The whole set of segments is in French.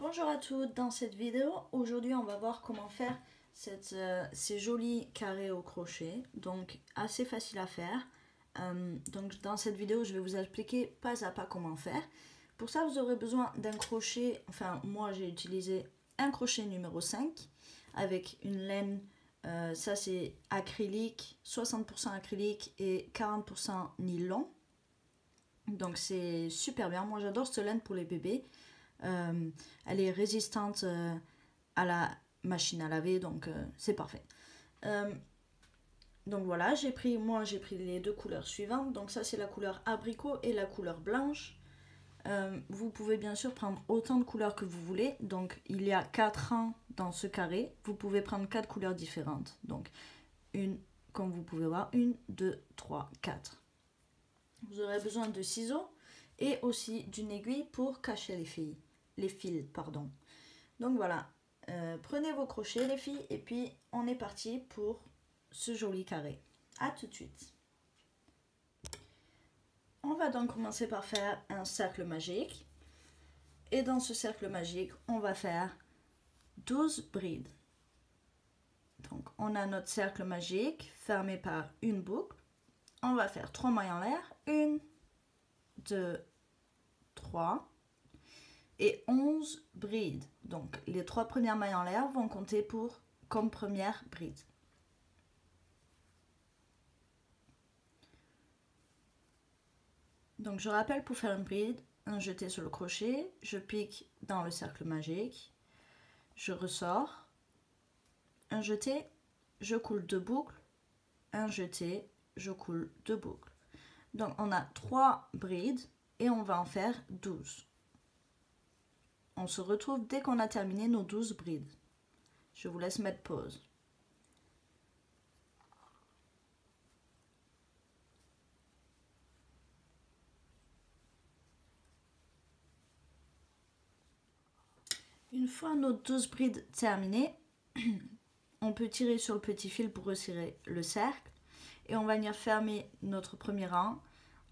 Bonjour à tous, dans cette vidéo, aujourd'hui on va voir comment faire ces jolis carrés au crochet, donc assez facile à faire. Donc dans cette vidéo je vais vous expliquer pas à pas comment faire. Pour ça vous aurez besoin d'un crochet, enfin moi j'ai utilisé un crochet numéro 5 avec une laine, ça c'est acrylique, 60% acrylique et 40% nylon. Donc c'est super bien, moi j'adore cette laine pour les bébés. Elle est résistante à la machine à laver, donc c'est parfait. Donc voilà, j'ai pris les deux couleurs suivantes. Donc ça c'est la couleur abricot et la couleur blanche. Vous pouvez bien sûr prendre autant de couleurs que vous voulez. Donc il y a 4 rangs dans ce carré. Vous pouvez prendre 4 couleurs différentes. Donc comme vous pouvez voir, 1, 2, 3, 4. Vous aurez besoin de ciseaux et aussi d'une aiguille pour cacher les fils. Donc voilà, prenez vos crochets les filles et puis on est parti pour ce joli carré. A tout de suite. On va donc commencer par faire un cercle magique. Et dans ce cercle magique, on va faire 12 brides. Donc on a notre cercle magique fermé par une boucle. On va faire 3 mailles en l'air. 1, 2, 3 et 11 brides. Donc les 3 premières mailles en l'air vont compter comme première bride. Donc je rappelle, pour faire une bride, un jeté sur le crochet, je pique dans le cercle magique, je ressors, un jeté, je coule 2 boucles, un jeté, je coule 2 boucles. Donc on a 3 brides et on va en faire 12. On se retrouve dès qu'on a terminé nos 12 brides. Je vous laisse mettre pause. Une fois nos 12 brides terminées, on peut tirer sur le petit fil pour resserrer le cercle et on va venir fermer notre premier rang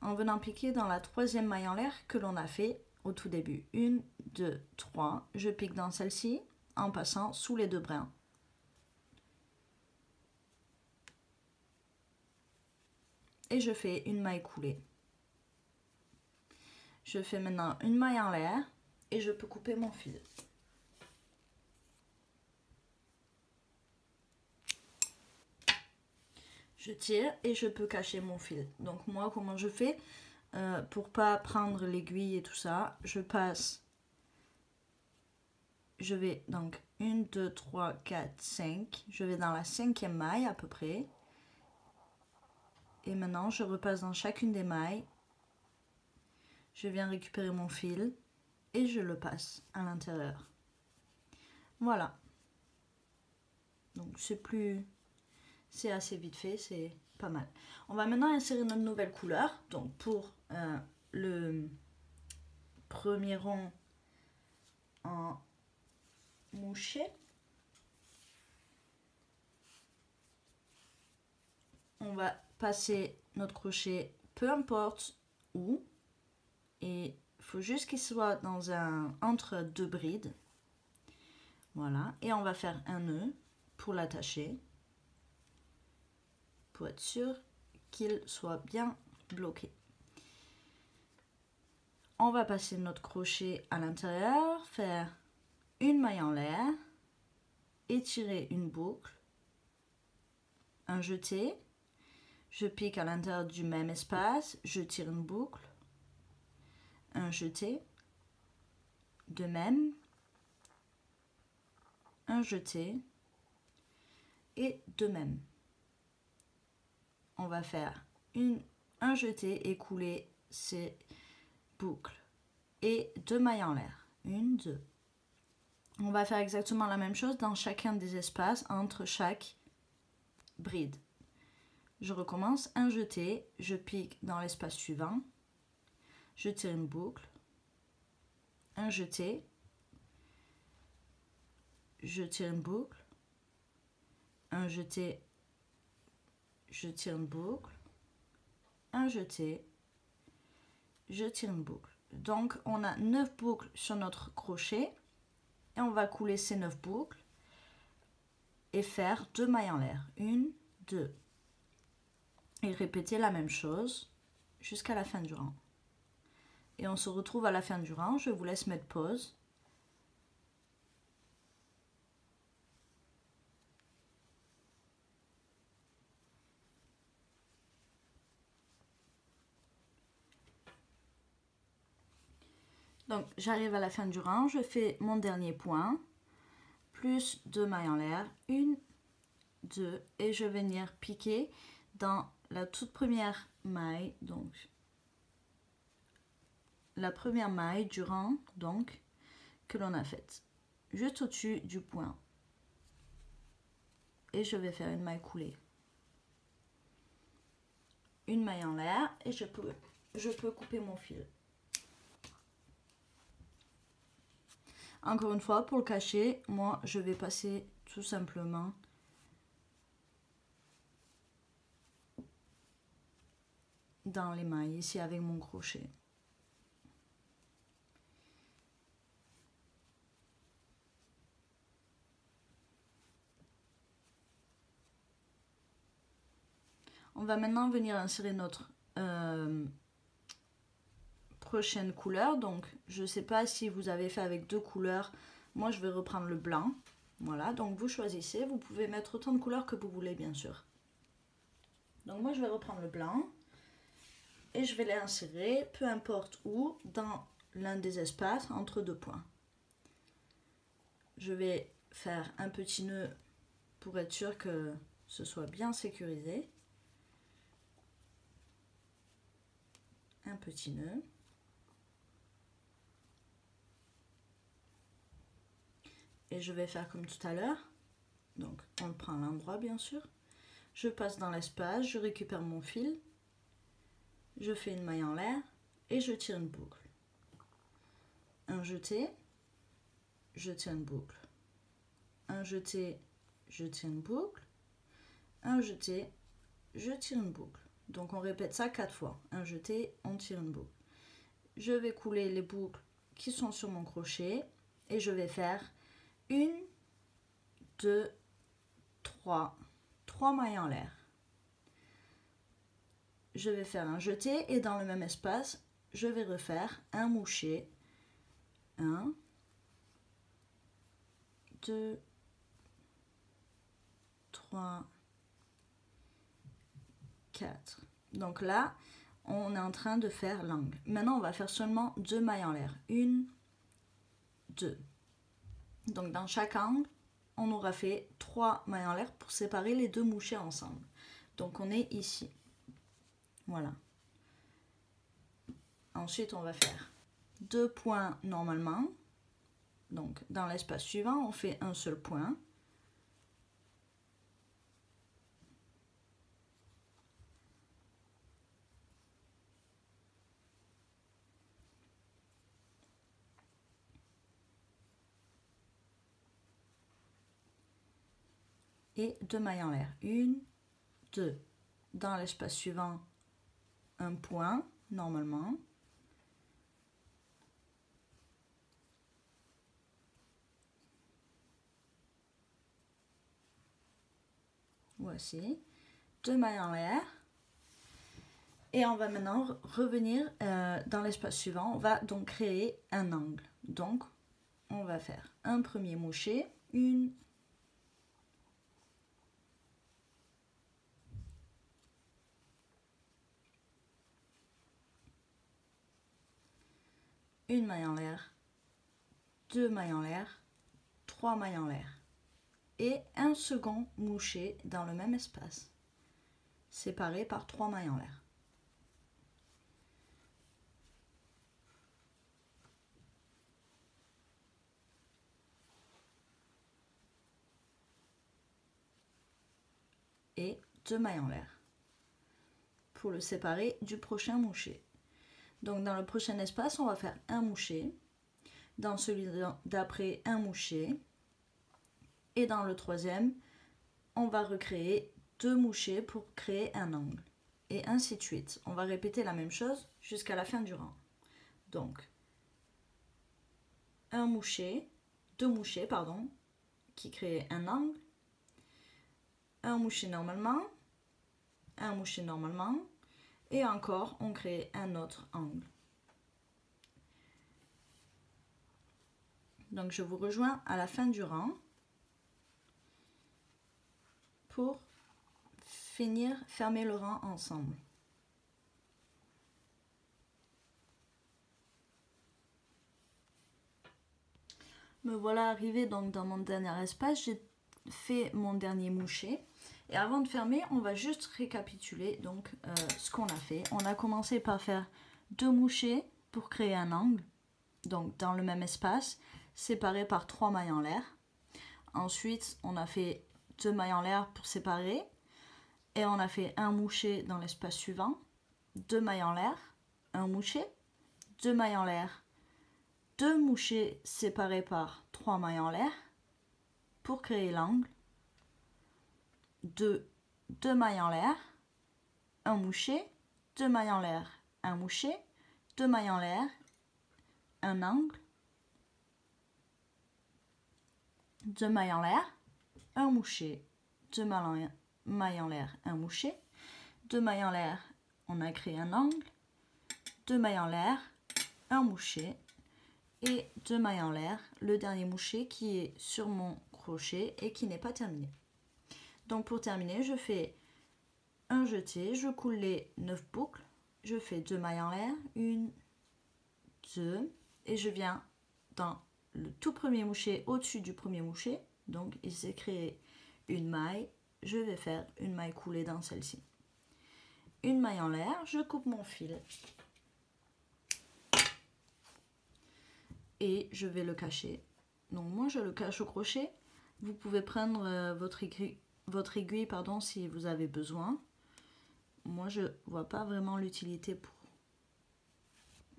en venant piquer dans la 3e maille en l'air que l'on a fait au tout début. 1, 2, 3, je pique dans celle-ci en passant sous les 2 brins. Et je fais une maille coulée. Je fais maintenant une maille en l'air et je peux couper mon fil. Je tire et je peux cacher mon fil. Donc moi, comment je fais pour pas prendre l'aiguille et tout ça, je vais donc 1, 2, 3, 4, 5. Je vais dans la 5e maille à peu près. Et maintenant, je repasse dans chacune des mailles. Je viens récupérer mon fil et je le passe à l'intérieur. Voilà. Donc c'est assez vite fait, c'est pas mal. On va maintenant insérer notre nouvelle couleur. Donc pour le premier rond en mouché, on va passer notre crochet peu importe où, et il faut juste qu'il soit entre 2 brides. Voilà, et on va faire un nœud pour l'attacher, pour être sûr qu'il soit bien bloqué. On va passer notre crochet à l'intérieur, faire une maille en l'air, étirer une boucle, un jeté, je pique à l'intérieur du même espace, je tire une boucle, un jeté, de même, un jeté et de même. On va faire un jeté et couler ces boucles et 2 mailles en l'air. 1, 2. On va faire exactement la même chose dans chacun des espaces entre chaque bride. Je recommence, un jeté, je pique dans l'espace suivant, je tire une boucle, un jeté, je tire une boucle, un jeté, je tire une boucle, un jeté, je tire une boucle. Donc on a 9 boucles sur notre crochet Et on va couler ces 9 boucles et faire 2 mailles en l'air. 1, 2. Et répéter la même chose jusqu'à la fin du rang. Et on se retrouve à la fin du rang. Je vous laisse mettre pause. Donc j'arrive à la fin du rang, je fais mon dernier point, plus 2 mailles en l'air, 1, 2, et je vais venir piquer dans la toute première maille, donc la première maille du rang donc que l'on a faite, juste au-dessus du point. Et je vais faire une maille coulée. Une maille en l'air et je peux couper mon fil. Encore une fois, pour le cacher, moi je vais passer tout simplement dans les mailles ici avec mon crochet. On va maintenant venir insérer notre prochaine couleur. Donc je ne sais pas si vous avez fait avec 2 couleurs. Moi je vais reprendre le blanc. Voilà, donc vous choisissez. Vous pouvez mettre autant de couleurs que vous voulez bien sûr. Donc moi je vais reprendre le blanc. Et je vais l'insérer, peu importe où, dans l'un des espaces entre 2 points. Je vais faire un petit nœud pour être sûr que ce soit bien sécurisé. Un petit nœud. Et je vais faire comme tout à l'heure. Donc on le prend à l'endroit bien sûr. Je passe dans l'espace, je récupère mon fil. Je fais une maille en l'air et je tire une boucle. Un jeté, je tire une boucle. Un jeté, je tire une boucle. Un jeté, je tire une boucle. Donc on répète ça 4 fois. Un jeté, on tire une boucle. Je vais couler les boucles qui sont sur mon crochet et je vais faire 1, 2, 3 mailles en l'air. Je vais faire un jeté et dans le même espace, je vais refaire un moucher. 1, 2, 3, 4. Donc là, on est en train de faire l'angle. Maintenant, on va faire seulement 2 mailles en l'air. 1, 2. Donc dans chaque angle, on aura fait 3 mailles en l'air pour séparer les 2 mouchets ensemble. Donc on est ici. Voilà. Ensuite, on va faire 2 points normalement. Donc dans l'espace suivant, on fait un seul point. Et 2 mailles en l'air. 1, 2. Dans l'espace suivant, un point normalement. Voici. 2 mailles en l'air. Et on va maintenant revenir dans l'espace suivant. On va donc créer un angle. Donc, on va faire un premier moucher. Une maille en l'air, 2 mailles en l'air, 3 mailles en l'air et un second moucher dans le même espace, séparé par 3 mailles en l'air. Et 2 mailles en l'air pour le séparer du prochain moucher. Donc dans le prochain espace, on va faire un moucher, dans celui d'après un moucher, et dans le troisième, on va recréer 2 mouchers pour créer un angle, et ainsi de suite. On va répéter la même chose jusqu'à la fin du rang. Donc, un moucher, deux mouchés, pardon, qui créent un angle, un mouché normalement, un mouché normalement, et encore on crée un autre angle. Donc je vous rejoins à la fin du rang pour finir, fermer le rang ensemble. Me voilà arrivé donc dans mon dernier espace, j'ai fait mon dernier mouché. Et avant de fermer, on va juste récapituler donc ce qu'on a fait. On a commencé par faire deux mouchés pour créer un angle, donc dans le même espace, séparé par 3 mailles en l'air. Ensuite, on a fait 2 mailles en l'air pour séparer. Et on a fait un mouché dans l'espace suivant, 2 mailles en l'air, un mouché, 2 mailles en l'air, 2 mouchés séparés par 3 mailles en l'air pour créer l'angle, 2 mailles en l'air, un mouché, 2 mailles en l'air, un mouché, 2 mailles en l'air, un angle, 2 mailles en l'air, un mouché, 2 mailles en l'air, un mouché, 2 mailles en l'air, on a créé un angle, 2 mailles en l'air, un mouché et 2 mailles en l'air, le dernier mouché qui est sur mon crochet et qui n'est pas terminé. Donc pour terminer, je fais un jeté, je coule les 9 boucles, je fais 2 mailles en l'air, 1, 2, et je viens dans le tout premier mouché au-dessus du premier mouché, donc il s'est créé une maille, je vais faire une maille coulée dans celle-ci. Une maille en l'air, je coupe mon fil et je vais le cacher. Donc moi je le cache au crochet, vous pouvez prendre votre aiguille pardon, si vous avez besoin. Moi je vois pas vraiment l'utilité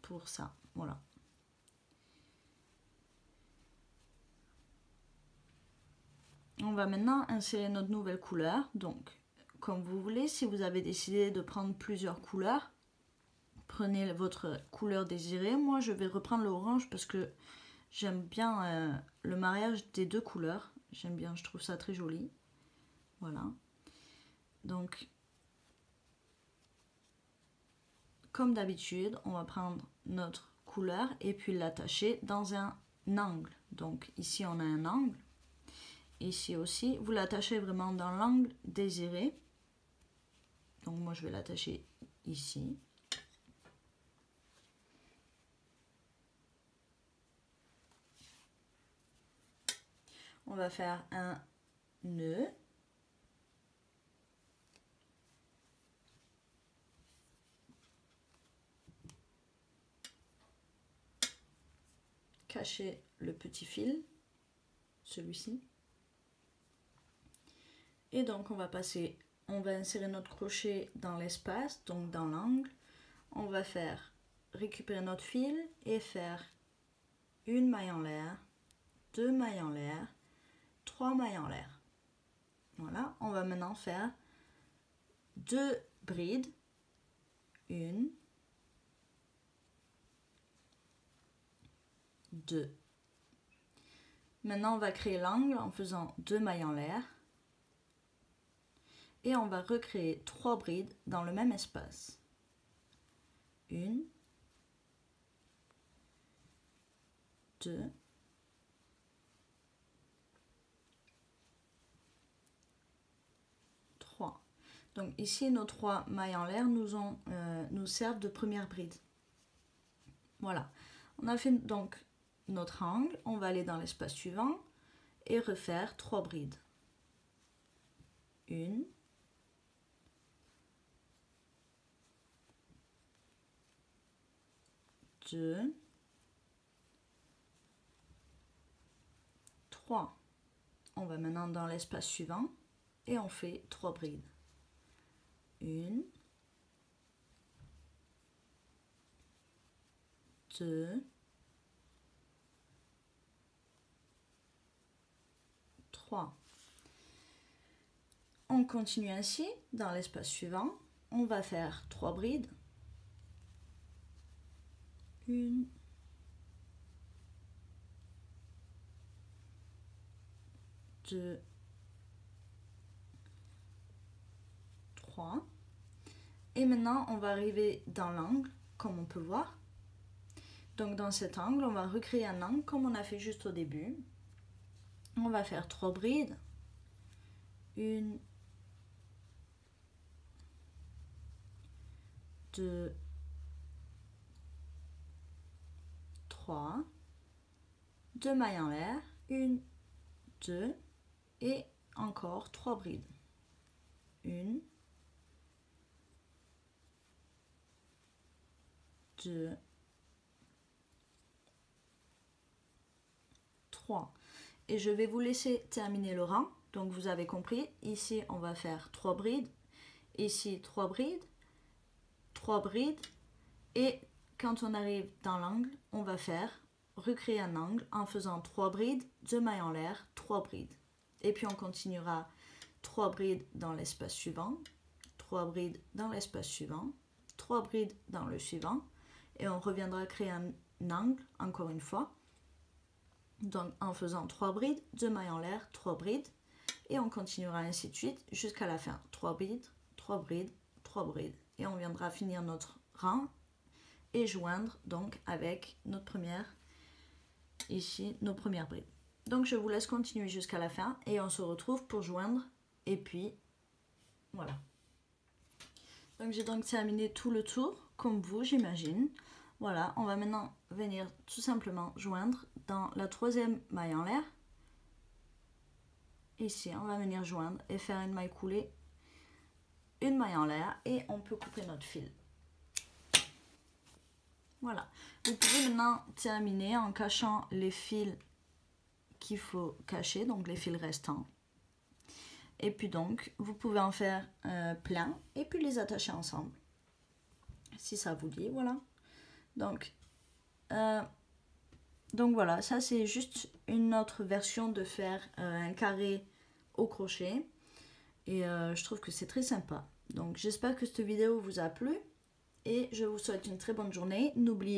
pour ça, voilà. On va maintenant insérer notre nouvelle couleur, donc comme vous voulez, si vous avez décidé de prendre plusieurs couleurs, prenez votre couleur désirée. Moi je vais reprendre l'orange parce que j'aime bien le mariage des deux couleurs, j'aime bien, je trouve ça très joli, voilà. Donc comme d'habitude, on va prendre notre couleur et puis l'attacher dans un angle. Donc ici on a un angle. Ici aussi, vous l'attachez vraiment dans l'angle désiré. Donc moi je vais l'attacher ici. On va faire un nœud. Cacher le petit fil, celui-ci. Et donc on va insérer notre crochet dans l'espace, donc dans l'angle. On va récupérer notre fil et faire une maille en l'air, 2 mailles en l'air, 3 mailles en l'air. Voilà, on va maintenant faire 2 brides, 1, 2. Maintenant on va créer l'angle en faisant 2 mailles en l'air. Et on va recréer 3 brides dans le même espace. 1, 2, 3. Donc ici, nos 3 mailles en l'air nous servent de première bride. Voilà. On a fait donc notre angle. On va aller dans l'espace suivant et refaire 3 brides. 1, 2, 3. On va maintenant dans l'espace suivant et on fait 3 brides. 1, 2, 3. On continue ainsi dans l'espace suivant. On va faire 3 brides. 1, 2, 3. Et maintenant, on va arriver dans l'angle, comme on peut voir. Donc dans cet angle, on va recréer un angle comme on a fait juste au début. On va faire 3 brides. 1, 2, 3. 2 mailles en l'air. 1, 2 et encore 3 brides. 1, 2, 3. Et je vais vous laisser terminer le rang. Donc vous avez compris, ici on va faire 3 brides, ici 3 brides, 3 brides. Et quand on arrive dans l'angle, on va recréer un angle en faisant 3 brides, 2 mailles en l'air, 3 brides. Et puis on continuera 3 brides dans l'espace suivant, 3 brides dans l'espace suivant, 3 brides dans le suivant. Et on reviendra créer un angle, encore une fois. Donc en faisant 3 brides, 2 mailles en l'air, 3 brides. Et on continuera ainsi de suite jusqu'à la fin. 3 brides, 3 brides, 3 brides. Et on viendra finir notre rang et joindre donc avec notre première, ici, nos premières brides. Donc je vous laisse continuer jusqu'à la fin et on se retrouve pour joindre. Et puis, voilà. Donc j'ai donc terminé tout le tour, comme vous, j'imagine. Voilà, on va maintenant venir tout simplement joindre dans la 3e maille en l'air. Ici, on va venir joindre et faire une maille coulée, une maille en l'air et on peut couper notre fil. Voilà. Vous pouvez maintenant terminer en cachant les fils qu'il faut cacher, donc les fils restants. Et puis donc, vous pouvez en faire plein et puis les attacher ensemble. Si ça vous dit, voilà. Donc voilà, ça c'est juste une autre version de faire un carré au crochet. Et je trouve que c'est très sympa. Donc j'espère que cette vidéo vous a plu. Et je vous souhaite une très bonne journée. N'oubliez